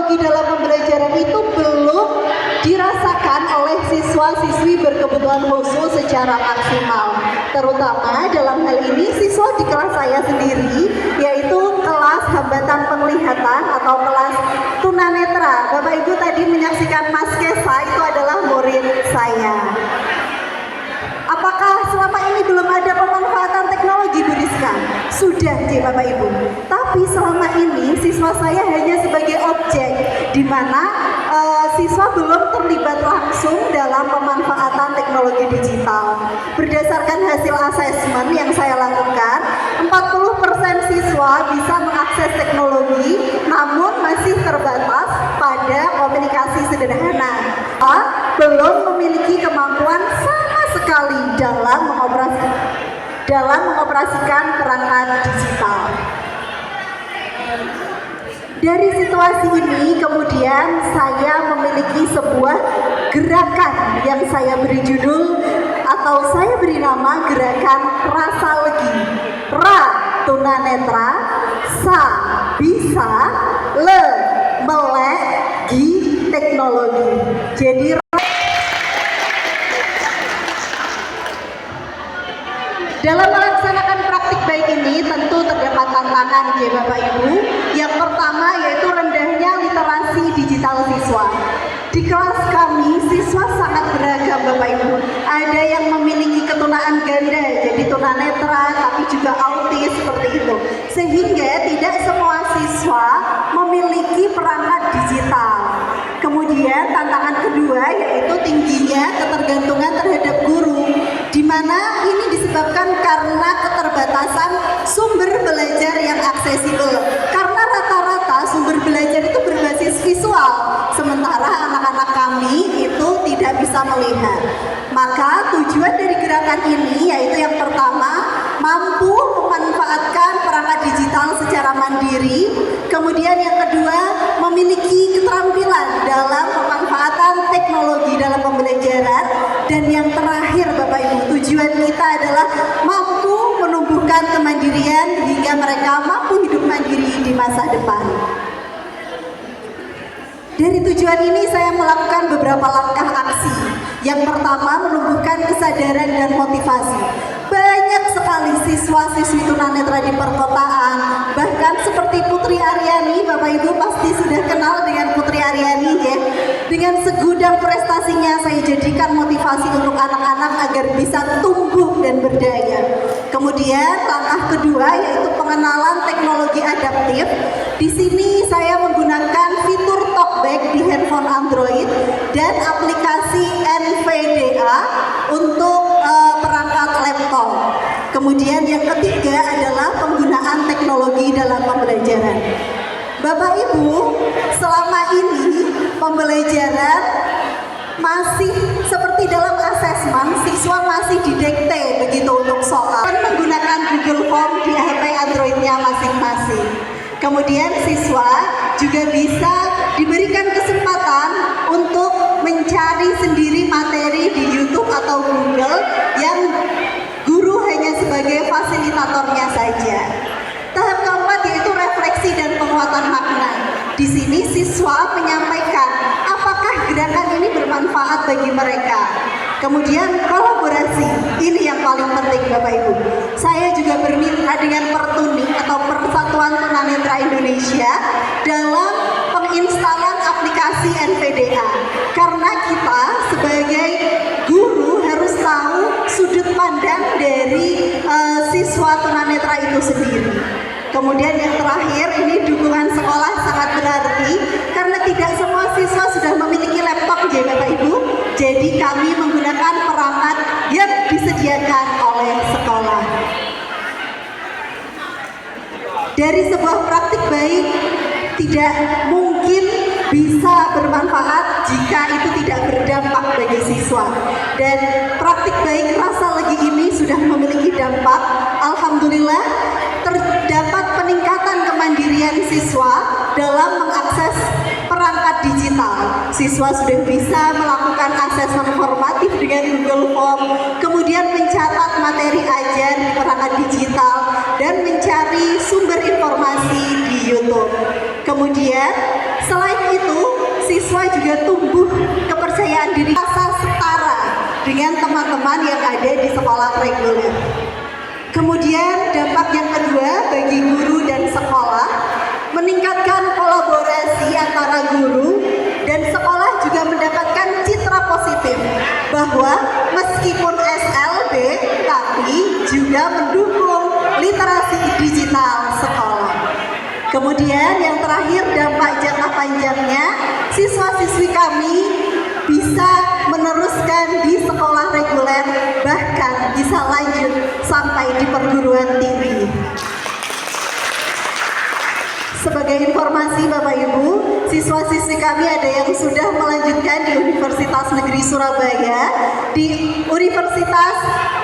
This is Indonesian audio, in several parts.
teknologi dalam pembelajaran itu belum dirasakan oleh siswa-siswi berkebutuhan khusus secara maksimal. Terutama dalam hal ini siswa di kelas saya sendiri, yaitu kelas hambatan penglihatan atau kelas tunanetra. Bapak Ibu tadi menyaksikan Mas Kesa, itu adalah murid saya. Apakah selama ini belum ada pemanfaatan teknologi, Bu Rizka? Sudah, Bapak Ibu. Tapi selama ini siswa saya hanya sebagai objek, di mana siswa belum terlibat langsung dalam pemanfaatan teknologi digital. Berdasarkan hasil asesmen yang saya lakukan, 40% siswa bisa mengakses teknologi, namun masih terbatas pada komunikasi sederhana. Belum memiliki kemampuan sama sekali dalam mengoperasikan perangkat digital. Dari situasi ini kemudian saya memiliki sebuah gerakan yang saya beri judul atau saya beri nama gerakan Rasa Legi. Ra tunanetra, sa bisa, le melek, gi teknologi. Jadi dalam melaksanakan praktik baik ini tentu terdapat tantangan ya Bapak Ibu. Yang pertama yaitu rendahnya literasi digital siswa. Di kelas kami siswa sangat beragam Bapak Ibu. Ada yang memiliki ketunaan ganda, jadi tunanetra, tapi juga autis seperti itu. Sehingga tidak semua siswa memiliki perangkat digital. Kemudian tantangan kedua yaitu tingginya ketergantungan terhadap guru, di mana ini disebabkan karena keterbatasan sumber belajar yang aksesibel. Karena rata-rata sumber belajar itu berbasis visual, sementara anak-anak kami itu tidak bisa melihat. Maka tujuan dari gerakan ini yaitu yang pertama, mampu memanfaatkan perangkat digital secara mandiri. Kemudian yang kedua, memiliki keterampilan dalam pemanfaatan teknologi dalam pembelajaran. Dan yang terakhir Bapak Ibu, tujuan kita adalah mampu menumbuhkan kemandirian hingga mereka mampu hidup mandiri di masa depan. Dari tujuan ini saya melakukan beberapa langkah aksi. Yang pertama, menumbuhkan kesadaran dan motivasi. Banyak sekali siswa-siswi tunanetra di perkotaan, bahkan seperti Putri Aryani, Bapak Ibu pasti sudah kenal dengan Putri Aryani ya. Dengan segudang prestasinya saya jadikan motivasi untuk anak-anak agar bisa tumbuh dan berdaya. Kemudian langkah kedua yaitu pengenalan teknologi adaptif. Di sini saya menggunakan fitur talkback di handphone Android dan aplikasi NVDA untuk perangkat laptop. Kemudian yang ketiga adalah penggunaan teknologi dalam pembelajaran. Bapak Ibu, selama ini pembelajaran masih seperti dalam asesmen, siswa masih didikte begitu untuk soal dan menggunakan Google Form di HP Android-nya masing-masing. Kemudian siswa juga bisa diberikan kesempatan untuk mencari sendiri materi di YouTube atau Google yang guru hanya sebagai fasilitatornya saja. Tahap keempat yaitu refleksi dan penguatan makna. Di sini siswa menyampaikan apakah gerakan ini bermanfaat bagi mereka. Kemudian kolaborasi, ini yang paling penting Bapak Ibu. Saya juga bermitra dengan Pertuni atau Persatuan Tunanetra Indonesia dalam penginstalan aplikasi NVDA. Karena kita sebagai guru harus tahu sudut pandang dari siswa tunanetra itu sendiri. Kemudian yang terakhir, ini dukungan sekolah sangat berarti karena tidak semua siswa sudah memiliki laptop ya Bapak Ibu. Jadi kami menggunakan perangkat yang disediakan oleh sekolah. Dari sebuah praktik baik tidak mungkin bisa bermanfaat jika itu tidak berdampak bagi siswa. Dan praktik baik Rasa Legi ini sudah memiliki dampak. Alhamdulillah terdapat peningkatan kemandirian siswa dalam mengakses perangkat digital. Siswa sudah bisa melakukan asesmen formatif dengan Google Form, kemudian mencatat materi ajar di perangkat digital dan mencari sumber informasi di YouTube. Kemudian selain itu Kemudian yang terakhir, dampak jangka panjangnya, siswa-siswi kami bisa meneruskan di sekolah reguler, bahkan bisa lanjut sampai di perguruan tinggi. Sebagai informasi Bapak Ibu, siswa-siswi kami ada yang sudah melanjutkan di Universitas Negeri Surabaya, di Universitas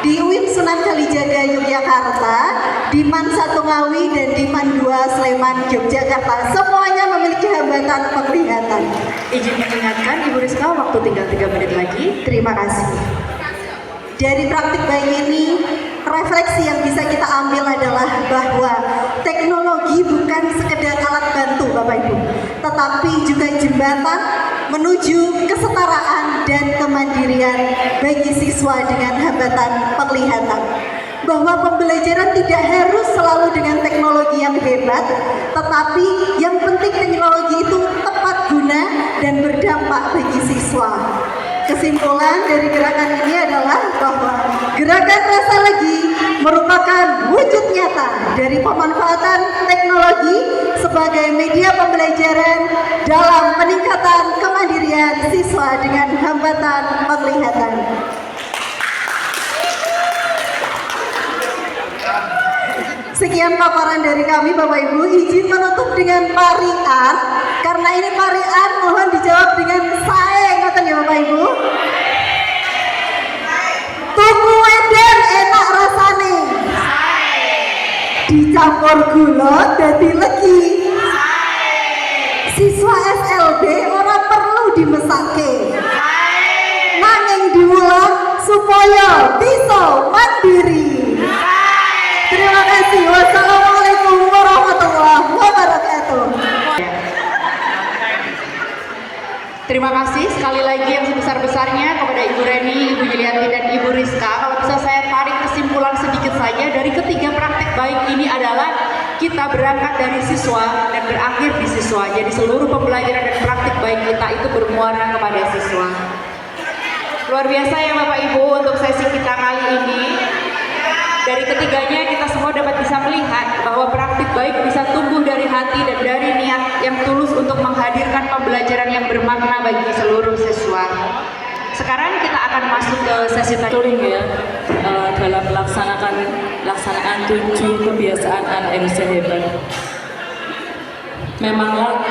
di UIN Sunan Kalijaga Yogyakarta, di MAN 1 Ngawi dan di MAN 2 Sleman Yogyakarta. Semuanya memiliki hambatan penglihatan. Izin mengingatkan Ibu Rizka, waktu tinggal 3 menit lagi. Terima kasih. Dari praktik baik ini, refleksi yang bisa kita ambil adalah bahwa teknologi bukan sekedar alat bantu Bapak Ibu, tetapi juga jembatan menuju kesetaraan dan kemandirian bagi siswa dengan hambatan penglihatan. Bahwa pembelajaran tidak harus selalu dengan teknologi yang hebat, tetapi yang penting teknologi itu tepat guna dan berdampak bagi siswa. Kesimpulan dari gerakan ini adalah bahwa gerakan Rasa Legi merupakan wujud nyata dari pemanfaatan teknologi sebagai media pembelajaran dalam peningkatan kemandirian siswa dengan hambatan penglihatan. Sekian paparan dari kami Bapak Ibu. Izin menutup dengan parian, karena ini parian mohon dijawab dengan sae, ngoten ya Bapak Ibu. Tuku wedang enak rasane, dicampur gula dadi legi. Siswa SLB ora perlu dimesake, nanging diulang supaya bisa mandiri. Terima kasih. Wassalamualaikum warahmatullahi wabarakatuh. Terima kasih sekali lagi yang sebesar-besarnya kepada Ibu Reni, Ibu Julianti, dan Ibu Rizka. Kalau bisa saya tarik kesimpulan sedikit saja dari ketiga praktek baik ini adalah kita berangkat dari siswa dan berakhir di siswa. Jadi seluruh pembelajaran dan praktek baik kita itu bermuara kepada siswa. Luar biasa ya Bapak Ibu untuk sesi kita kali ini. Dari ketiganya kita semua dapat bisa melihat bahwa praktik baik bisa tumbuh dari hati dan dari niat yang tulus untuk menghadirkan pembelajaran yang bermakna bagi seluruh siswa. Sekarang kita akan masuk ke sesi tutoring ya, dalam pelaksanaan 7 kebiasaan anak Indonesia hebat. Memanglah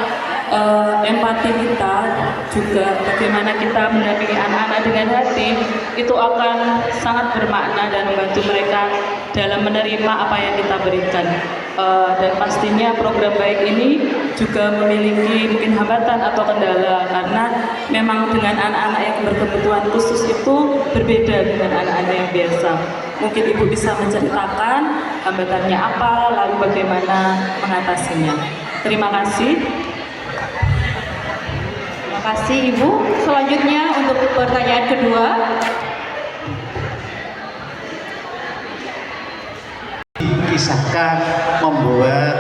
empati kita juga bagaimana kita mendampingi anak-anak dengan hati itu akan sangat bermakna dan membantu mereka dalam menerima apa yang kita berikan. Dan pastinya program baik ini juga memiliki mungkin hambatan atau kendala karena memang dengan anak-anak yang berkebutuhan khusus itu berbeda dengan anak-anak yang biasa. Mungkin Ibu bisa menceritakan hambatannya apa, lalu bagaimana mengatasinya. Terima kasih. Terima kasih Ibu. Selanjutnya untuk pertanyaan kedua. Kisahkan membuat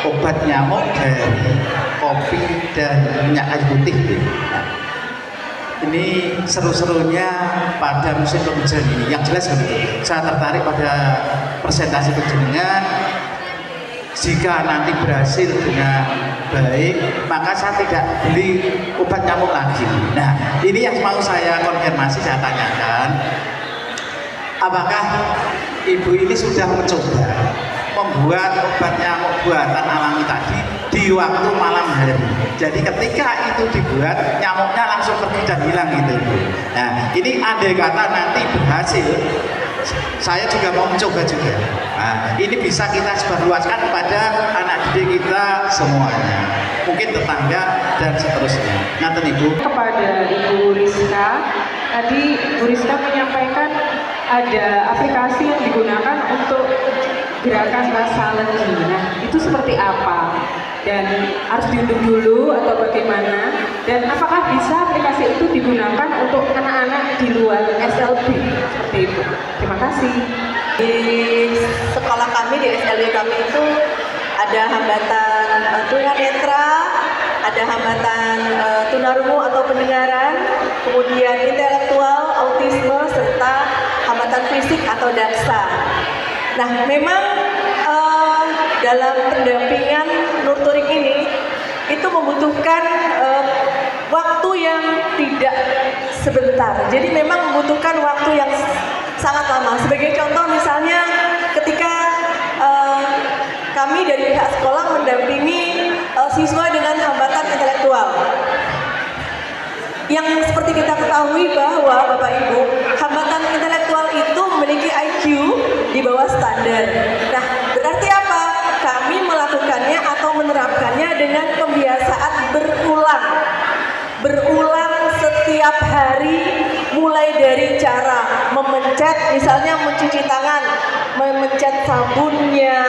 obat nyamuk dari kopi dan minyak kayu putih. Ini seru-serunya pada musim penghujan ini. Yang jelas saya tertarik pada presentasi penjenengan. Jika nanti berhasil dengan baik, maka saya tidak beli obat nyamuk lagi. Nah, ini yang mau saya konfirmasi, saya tanyakan. Apakah Ibu ini sudah mencoba membuat obat nyamuk buatan alami tadi di waktu malam hari? Jadi ketika itu dibuat, nyamuknya langsung pergi dan hilang gitu, Ibu. Nah, ini andai kata nanti berhasil, saya juga mau mencoba juga. Nah, ini bisa kita sebarluaskan kepada anak didik kita semuanya, mungkin tetangga dan seterusnya. Nanti Ibu. Kepada Ibu Rizka, tadi Ibu Rizka menyampaikan ada aplikasi yang digunakan untuk gerakan Rasa Legi. Nah, itu seperti apa? Dan harus diunduh dulu atau bagaimana? Dan apakah bisa aplikasi itu digunakan untuk anak-anak di luar SLB? Seperti itu. Terima kasih. Di sekolah kami, di SLB kami itu ada hambatan tunanetra, ada hambatan tunarungu atau pendengaran, kemudian intelektual, autisme, serta hambatan fisik atau daksa. Nah, memang dalam pendampingan nurturing ini itu membutuhkan waktu yang tidak sebentar. Jadi memang membutuhkan waktu yang sangat lama. Sebagai contoh misalnya ketika kami dari pihak sekolah mendampingi siswa dengan hambatan intelektual. Yang seperti kita ketahui bahwa Bapak Ibu, hambatan intelektual itu memiliki IQ di bawah standar. Nah, berarti apa? Kami melakukannya atau menerapkannya dengan pembiasaan berulang setiap hari, mulai dari cara memencet, misalnya mencuci tangan, memencet sabunnya,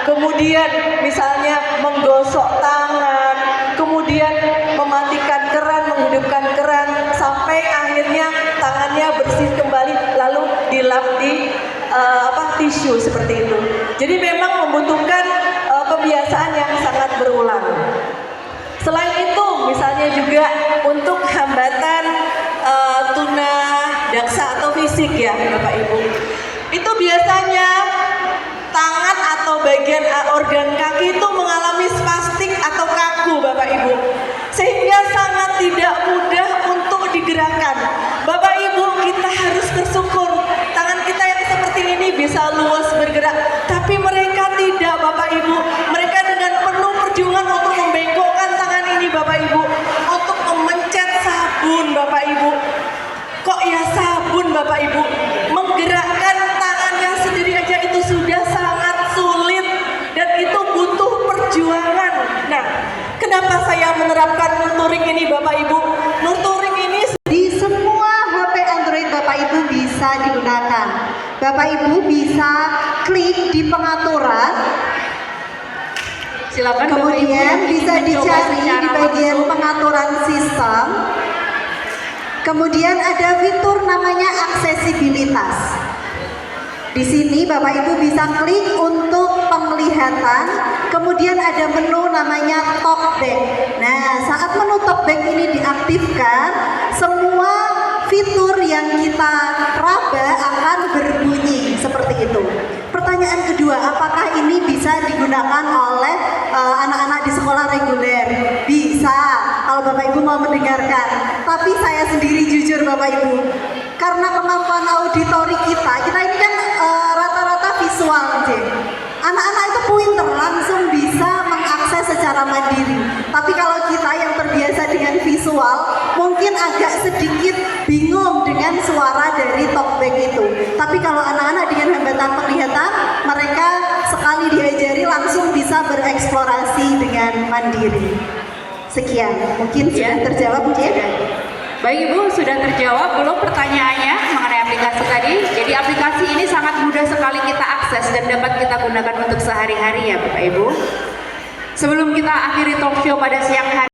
kemudian misalnya menggosok tangan, kemudian mematikan keran, menghidupkan keran, sampai akhirnya tangannya bersih kembali, lalu dilap di tisu seperti itu. Jadi memang membutuhkan pembiasaan yang sangat berulang. Selain itu, misalnya juga untuk hambatan tuna daksa atau fisik ya Bapak Ibu, itu biasanya tangan atau bagian organ kaki itu mengalami spastik atau kaku Bapak Ibu, sehingga sangat tidak mudah untuk digerakkan. Bapak Ibu, kita harus bersyukur tangan kita yang seperti ini bisa luas bergerak, tapi mereka tidak Bapak Ibu. Mereka dengan penuh perjuangan untuk membengkokkan tangan ini Bapak Ibu, untuk memencet sabun Bapak Ibu. Kok ya sabun Bapak Ibu, menggerakkan tangannya sendiri aja itu sudah sangat sulit dan itu butuh perjuangan. Nah, kenapa saya menerapkan nurturing ini Bapak Ibu? Nurturing ini Di semua HP Android Bapak Ibu bisa digunakan. Bapak Ibu bisa klik di pengaturan, Silakan Bapak Ibu kemudian yang ingin bisa mencoba dicari secara di bagian langsung. pengaturan sistem. Kemudian ada fitur namanya aksesibilitas. Di sini Bapak Ibu bisa klik untuk penglihatan, kemudian ada menu namanya talkback. Nah, saat menu talkback ini diaktifkan, semua fitur yang kita raba akan berbunyi seperti itu. Pertanyaan kedua, apakah ini bisa digunakan oleh anak-anak di sekolah reguler? Bisa, kalau Bapak Ibu mau mendengarkan. Tapi saya sendiri jujur Bapak Ibu, karena kemampuan auditori kita ini kan rata-rata visual, anak-anak itu pinter, langsung bisa mengakses secara mandiri. Tapi kalau kita yang terbiasa dengan visual, mungkin agak sedikit bingung dengan suara dari talkback itu. Tapi kalau anak-anak dengan hambatan penglihatan, mereka sekali diajari langsung bisa bereksplorasi dengan mandiri. Sekian, mungkin sudah terjawab mungkin. Baik Ibu, sudah terjawab belum pertanyaannya mengenai aplikasi tadi? Jadi aplikasi ini sangat mudah sekali kita akses dan dapat kita gunakan untuk sehari-hari ya Bapak Ibu. Sebelum kita akhiri talk show pada siang hari